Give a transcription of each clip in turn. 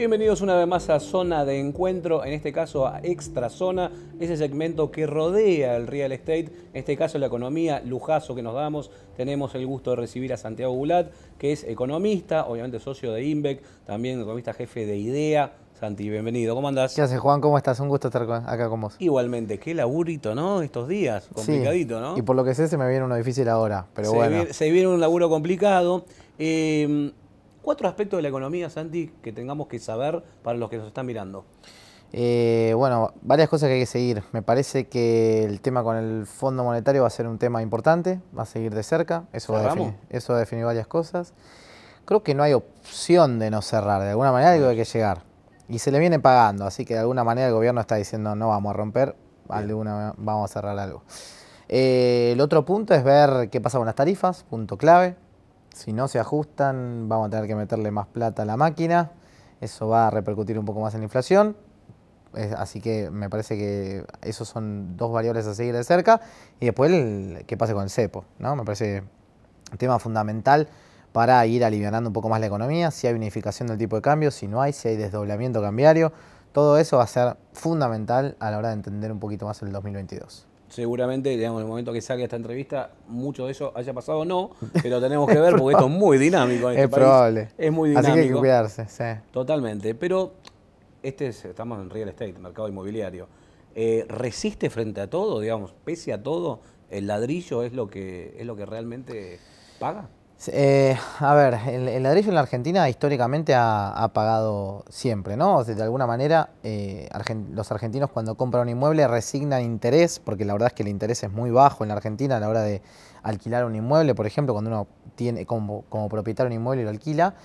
Bienvenidos una vez más a Zona de Encuentro, en este caso a Extra Zona, ese segmento que rodea el real estate, en este caso la economía, lujazo que nos damos. Tenemos el gusto de recibir a Santiago Bulat, que es economista, obviamente socio de INVEC, también economista jefe de IDEA. Santi, bienvenido, ¿cómo andás? ¿Qué haces, Juan? ¿Cómo estás? Un gusto estar acá con vos. Igualmente, qué laburito, ¿no? Estos días, complicadito, Sí, ¿no? y por lo que sé se me viene uno difícil ahora, pero bueno. Se viene un laburo complicado. Cuatro aspectos de la economía, Santi, que tengamos que saber para los que nos están mirando. Bueno, varias cosas que hay que seguir. Me parece que el tema con el Fondo Monetario va a ser un tema importante, va a seguir de cerca. Eso va a definir varias cosas. Creo que no hay opción de no cerrar, de alguna manera algo hay que llegar. Y se le viene pagando, así que de alguna manera el gobierno está diciendo no vamos a romper, vamos a cerrar algo. El otro punto es ver qué pasa con las tarifas, punto clave. Si no se ajustan, vamos a tener que meterle más plata a la máquina. Eso va a repercutir un poco más en la inflación. Así que me parece que esos son dos variables a seguir de cerca. Y después qué pase con el cepo, ¿no? Me parece un tema fundamental para ir alivianando un poco más la economía. Si hay unificación del tipo de cambio, si no hay, si hay desdoblamiento cambiario. Todo eso va a ser fundamental a la hora de entender un poquito más el 2022. Seguramente, digamos, en el momento que salga esta entrevista, mucho de eso haya pasado o no, pero tenemos que ver porque esto es muy dinámico en este país. Probable. Es muy dinámico. Así que hay que cuidarse, sí. Totalmente, pero estamos en real estate, mercado inmobiliario. ¿Resiste frente a todo, digamos, pese a todo? ¿El ladrillo es lo que realmente paga? A ver, el ladrillo en la Argentina históricamente ha pagado siempre, ¿no? O sea, de alguna manera los argentinos cuando compran un inmueble resignan interés, porque la verdad es que el interés es muy bajo en la Argentina a la hora de alquilar un inmueble, por ejemplo, cuando uno tiene como propietario un inmueble y lo alquila,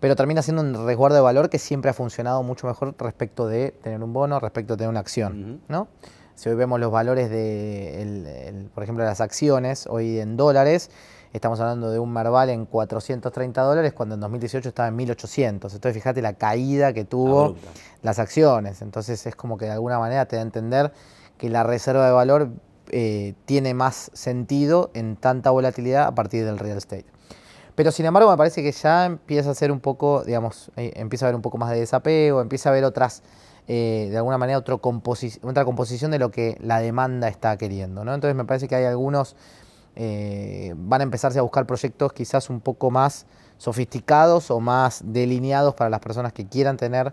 pero termina siendo un resguardo de valor que siempre ha funcionado mucho mejor respecto de tener un bono, respecto de tener una acción, ¿no? Si hoy vemos los valores por ejemplo, de las acciones, hoy en dólares, estamos hablando de un Merval en $430, cuando en 2018 estaba en 1.800. Entonces, fíjate la caída que tuvo las acciones. Entonces, es como que de alguna manera te da a entender que la reserva de valor tiene más sentido en tanta volatilidad a partir del real estate. Pero, sin embargo, me parece que ya empieza a ser un poco, digamos, empieza a haber un poco más de desapego, empieza a haber otras, de alguna manera, otra composición de lo que la demanda está queriendo, ¿no? Entonces, me parece que hay algunos... van a empezarse a buscar proyectos quizás un poco más sofisticados o más delineados para las personas que quieran tener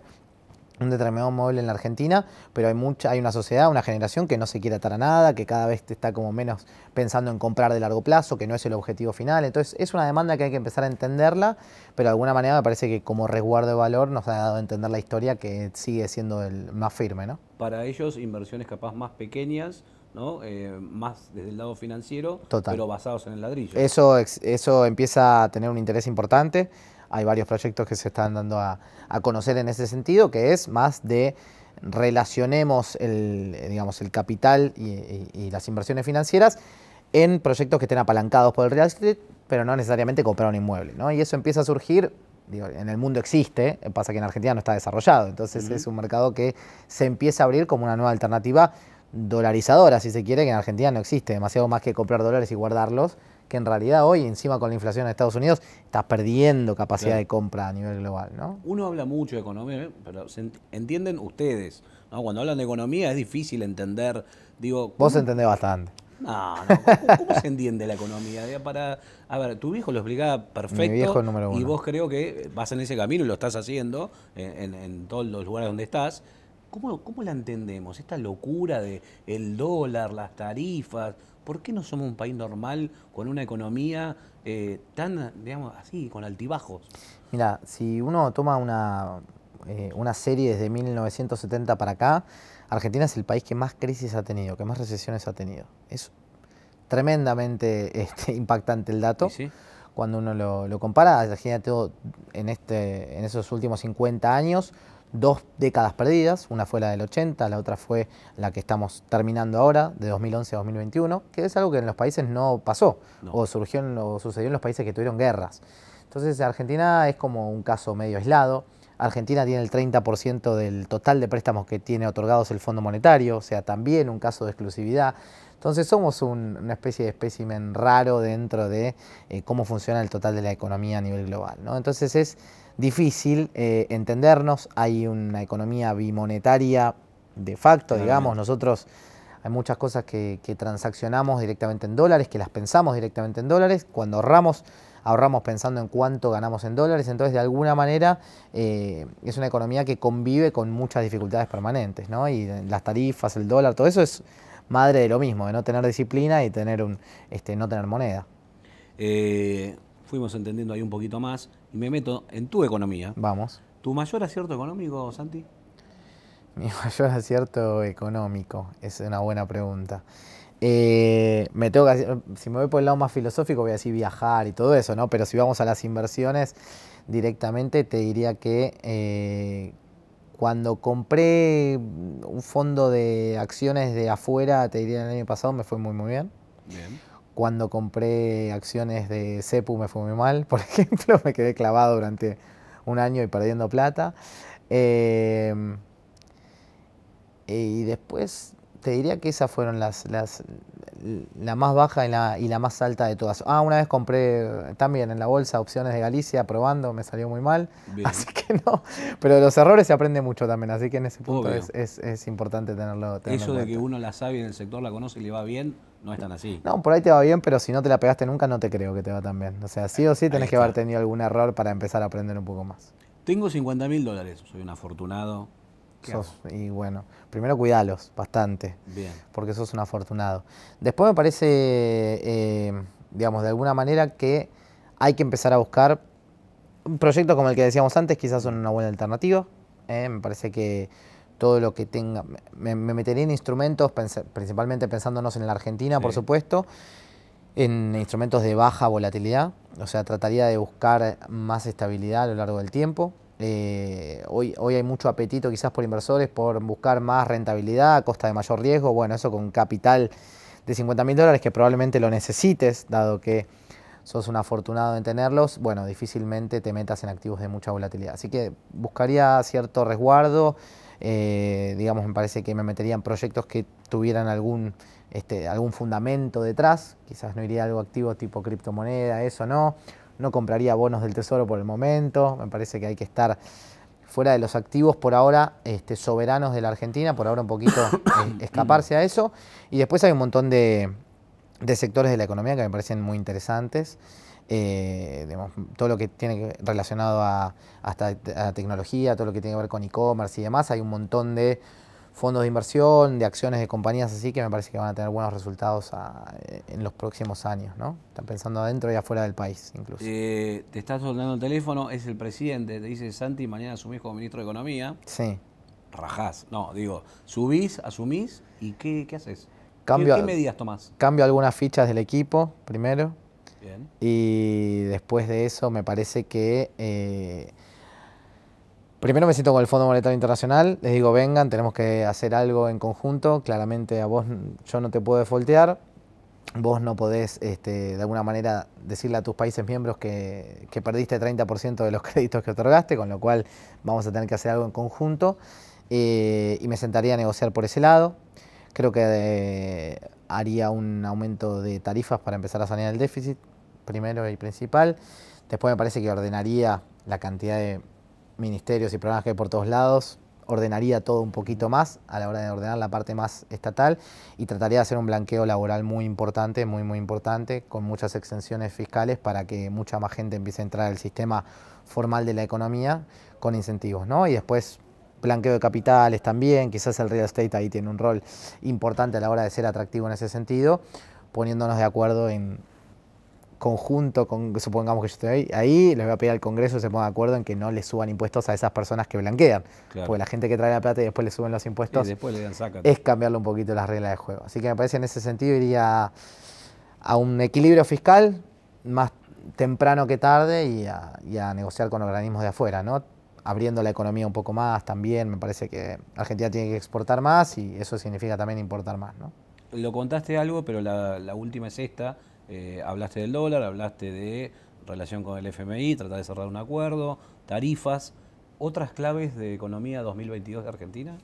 un determinado mueble en la Argentina, pero hay una sociedad, una generación que no se quiere atar a nada, que cada vez está como menos pensando en comprar de largo plazo, que no es el objetivo final. Entonces es una demanda que hay que empezar a entenderla, pero de alguna manera me parece que como resguardo de valor nos ha dado a entender la historia que sigue siendo el más firme, ¿no? Para ellos, inversiones capaz más pequeñas, ¿no? Más desde el lado financiero, pero basados en el ladrillo. Eso empieza a tener un interés importante. Hay varios proyectos que se están dando a conocer en ese sentido, que es más de relacionemos el capital y las inversiones financieras en proyectos que estén apalancados por el real estate, pero no necesariamente comprar un inmueble, ¿no? Y eso empieza a surgir. Digo, en el mundo existe, pasa que en Argentina no está desarrollado, entonces es un mercado que se empieza a abrir como una nueva alternativa dolarizadora, si se quiere, que en Argentina no existe demasiado más que comprar dólares y guardarlos, que en realidad hoy, encima con la inflación en Estados Unidos, estás perdiendo capacidad de compra a nivel global, ¿no? Uno habla mucho de economía, pero entienden ustedes, ¿no? Cuando hablan de economía es difícil entender, digo... Vos entendés bastante. No, ¿cómo se entiende la economía? A ver, tu viejo lo explicaba perfecto. Mi viejo número uno. Y vos creo que vas en ese camino y lo estás haciendo en todos los lugares donde estás. ¿Cómo la entendemos? Esta locura de el dólar, las tarifas. ¿Por qué no somos un país normal con una economía tan, digamos, así, con altibajos? Mira, si uno toma una serie desde 1970 para acá, Argentina es el país que más crisis ha tenido, que más recesiones ha tenido. Es tremendamente impactante el dato. ¿Sí? Cuando uno lo compara, imagínate en esos últimos 50 años, 2 décadas perdidas, una fue la del 80, la otra fue la que estamos terminando ahora, de 2011 a 2021, que es algo que en los países no pasó, o sucedió en los países que tuvieron guerras. Entonces Argentina es como un caso medio aislado. Argentina tiene el 30% del total de préstamos que tiene otorgados el Fondo Monetario, o sea, también un caso de exclusividad. Entonces somos una especie de espécimen raro dentro de cómo funciona el total de la economía a nivel global, ¿no? Entonces es difícil entendernos, hay una economía bimonetaria de facto, digamos, nosotros hay muchas cosas que transaccionamos directamente en dólares, que las pensamos directamente en dólares, cuando ahorramos pensando en cuánto ganamos en dólares, entonces de alguna manera es una economía que convive con muchas dificultades permanentes, ¿no? Y las tarifas, el dólar, todo eso es madre de lo mismo, de no tener disciplina y tener no tener moneda. Fuimos entendiendo ahí un poquito más y me meto en tu economía. Vamos. ¿Tu mayor acierto económico, Santi? Mi mayor acierto económico, es una buena pregunta. Si me voy por el lado más filosófico voy a decir viajar y todo eso, ¿no? Pero si vamos a las inversiones directamente te diría que cuando compré un fondo de acciones de afuera, te diría el año pasado me fue muy bien. Bien. Cuando compré acciones de Cepu me fue muy mal, por ejemplo, me quedé clavado durante un año y perdiendo plata. Y después te diría que esas fueron la más baja y la más alta de todas. Una vez compré también en la bolsa opciones de Galicia probando, me salió muy mal. Bien. Así que no, pero de los errores se aprende mucho también, así que en ese punto es importante tenerlo Eso de que uno la sabe y en el sector la conoce y le va bien, no es tan así. No, por ahí te va bien, pero si no te la pegaste nunca, no te creo que te va tan bien. O sea, sí o sí tenés que haber tenido algún error para empezar a aprender un poco más. Tengo $50.000, soy un afortunado. Y bueno, primero cuidalos bastante, bien, porque sos un afortunado. Después me parece, digamos, de alguna manera que hay que empezar a buscar un proyecto como el que decíamos antes, quizás son una buena alternativa. Me parece que todo lo que tenga, me metería en instrumentos, principalmente pensándonos en la Argentina, por supuesto, en instrumentos de baja volatilidad, o sea, trataría de buscar más estabilidad a lo largo del tiempo. Hoy hay mucho apetito quizás por inversores por buscar más rentabilidad a costa de mayor riesgo. Bueno, eso con capital de $50.000 que probablemente lo necesites, dado que sos un afortunado en tenerlos, bueno, difícilmente te metas en activos de mucha volatilidad. Así que buscaría cierto resguardo, digamos, me parece que me metería en proyectos que tuvieran algún fundamento detrás, quizás no iría a algo activo tipo criptomoneda, eso no. No compraría bonos del tesoro por el momento, me parece que hay que estar fuera de los activos por ahora soberanos de la Argentina, por ahora un poquito escaparse a eso. Y después hay un montón de sectores de la economía que me parecen muy interesantes. Digamos, todo lo que tiene relacionado a tecnología, todo lo que tiene que ver con e-commerce y demás, hay un montón de fondos de inversión, de acciones de compañías así que me parece que van a tener buenos resultados en los próximos años, ¿no? Están pensando adentro y afuera del país, incluso. Te estás soltando el teléfono, es el presidente, te dice Santi, mañana asumís como ministro de Economía. Sí. Rajás, no, digo, subís, asumís y ¿qué haces? ¿Qué medidas tomás? Cambio algunas fichas del equipo primero. Bien. Y después de eso me parece que primero me siento con el Fondo Monetario Internacional, les digo vengan, tenemos que hacer algo en conjunto, claramente a vos yo no te puedo defaultear, vos no podés de alguna manera decirle a tus países miembros que perdiste 30% de los créditos que otorgaste, con lo cual vamos a tener que hacer algo en conjunto y me sentaría a negociar por ese lado. Creo que haría un aumento de tarifas para empezar a sanear el déficit, primero y principal. Después me parece que ordenaría la cantidad de ministerios y programas que hay por todos lados, ordenaría todo un poquito más a la hora de ordenar la parte más estatal y trataría de hacer un blanqueo laboral muy importante, muy importante, con muchas exenciones fiscales para que mucha más gente empiece a entrar al sistema formal de la economía con incentivos, ¿no? Y después blanqueo de capitales también, quizás el real estate ahí tiene un rol importante a la hora de ser atractivo en ese sentido, poniéndonos de acuerdo en conjunto, supongamos que yo estoy ahí, les voy a pedir al Congreso que se ponga de acuerdo en que no le suban impuestos a esas personas que blanquean. Claro. Porque la gente que trae la plata y después le suben los impuestos, después le dan es cambiarle un poquito las reglas de juego. Así que me parece en ese sentido iría a un equilibrio fiscal más temprano que tarde y a negociar con organismos de afuera, ¿no? Abriendo la economía un poco más también, me parece que Argentina tiene que exportar más y eso significa también importar más, ¿no? Lo contaste algo, pero la última es esta. Hablaste del dólar, hablaste de relación con el FMI, tratar de cerrar un acuerdo, tarifas. ¿Otras claves de economía 2022 de Argentina?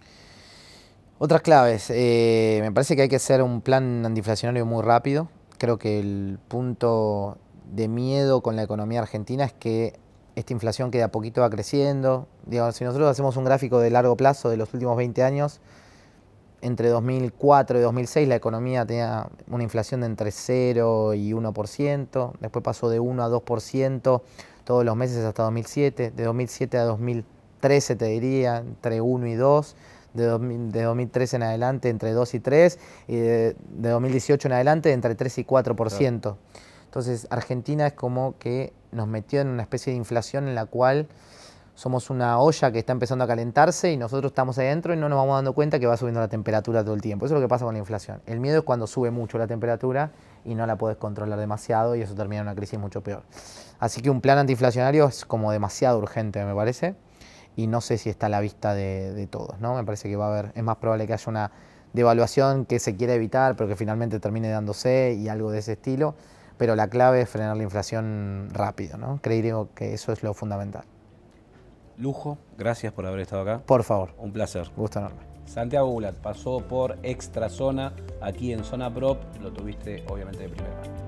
Otras claves, me parece que hay que hacer un plan antiinflacionario muy rápido. Creo que el punto de miedo con la economía argentina es que esta inflación que de a poquito va creciendo. Digamos, si nosotros hacemos un gráfico de largo plazo de los últimos 20 años, entre 2004 y 2006 la economía tenía una inflación de entre 0 y 1%, después pasó de 1 a 2% todos los meses hasta 2007, de 2007 a 2013 te diría entre 1 y 2, de 2013 en adelante entre 2 y 3, y de 2018 en adelante entre 3 y 4%. Claro. Entonces Argentina es como que nos metió en una especie de inflación en la cual somos una olla que está empezando a calentarse y nosotros estamos ahí adentro y no nos vamos dando cuenta que va subiendo la temperatura todo el tiempo. Eso es lo que pasa con la inflación. El miedo es cuando sube mucho la temperatura y no la podés controlar demasiado y eso termina en una crisis mucho peor. Así que un plan antiinflacionario es como demasiado urgente, me parece, y no sé si está a la vista de todos, ¿no? Me parece que va a haber, es más probable que haya una devaluación que se quiera evitar, pero que finalmente termine dándose y algo de ese estilo, pero la clave es frenar la inflación rápido, ¿no? Creo que eso es lo fundamental. Lujo, gracias por haber estado acá. Por favor. Un placer. Gusto enorme. Santiago Oulat pasó por Extra Zona aquí en Zona Prop, lo tuviste obviamente de primera mano.